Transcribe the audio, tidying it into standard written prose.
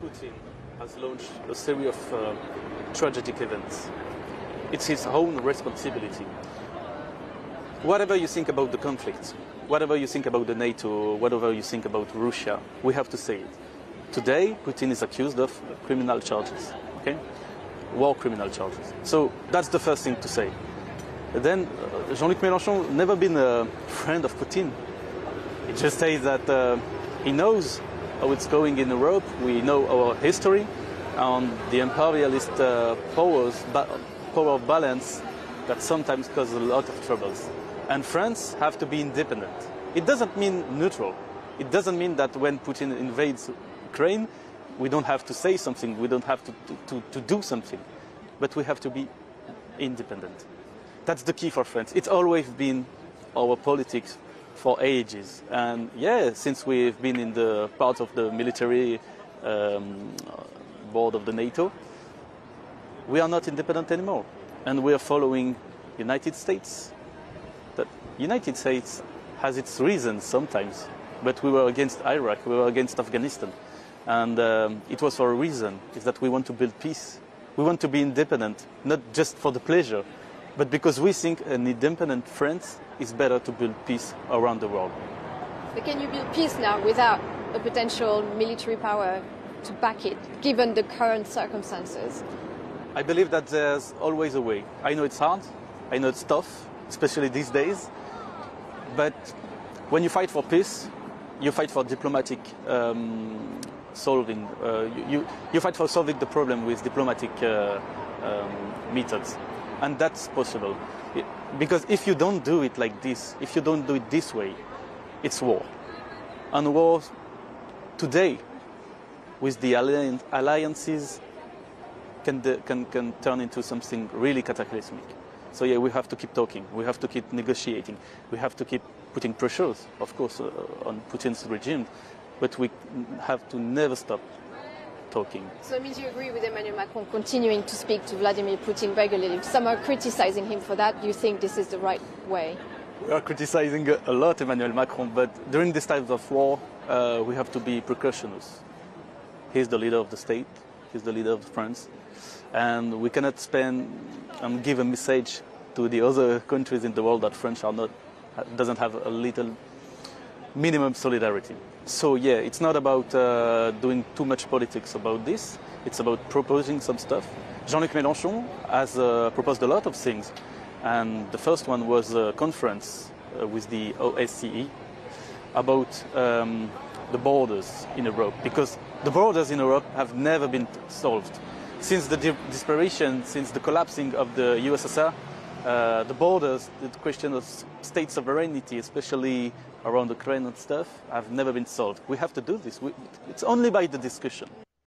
Putin has launched a series of tragic events. It's his own responsibility. Whatever you think about the conflict, whatever you think about the NATO, whatever you think about Russia, we have to say it. Today, Putin is accused of criminal charges, okay? War criminal charges. So that's the first thing to say. Then Jean-Luc Melenchon never been a friend of Putin. He just says that he knows how it's going in Europe. We know our history and the imperialist power of balance that sometimes causes a lot of troubles. And France have to be independent. It doesn't mean neutral. It doesn't mean that when Putin invades Ukraine, we don't have to say something, we don't have to do something. But we have to be independent. That's the key for France. It's always been our politics for ages. And yeah, since we've been in the part of the military board of the NATO, we are not independent anymore. And we are following United States. The United States has its reasons sometimes, but we were against Iraq, we were against Afghanistan. And it was for a reason, is that we want to build peace. We want to be independent, not just for the pleasure, but because we think an independent France is better to build peace around the world. But can you build peace now without a potential military power to back it, given the current circumstances? I believe that there's always a way. I know it's hard, I know it's tough, especially these days, but when you fight for peace, you fight for diplomatic solving. You fight for solving the problem with diplomatic methods. And that's possible. Because if you don't do it like this, if you don't do it this way, it's war. And war today, with the alliances, can turn into something really cataclysmic. So yeah, we have to keep talking, we have to keep negotiating, we have to keep putting pressures, of course, on Putin's regime, but we have to never stop talking. So it means you agree with Emmanuel Macron continuing to speak to Vladimir Putin regularly. Some are criticizing him for that. You think this is the right way? We are criticizing a lot Emmanuel Macron, but during these times of war, we have to be precautious. He's the leader of the state, he's the leader of France, and we cannot spend and give a message to the other countries in the world that France doesn't have a little minimum solidarity. So yeah, it's not about doing too much politics about this. It's about proposing some stuff. Jean-Luc Melenchon has proposed a lot of things. And the first one was a conference with the OSCE about the borders in Europe. Because the borders in Europe have never been solved. Since the disparition, since the collapsing of the USSR, the borders, the question of state sovereignty, especially around Ukraine and stuff, have never been solved. We have to do this. It's only by the discussion.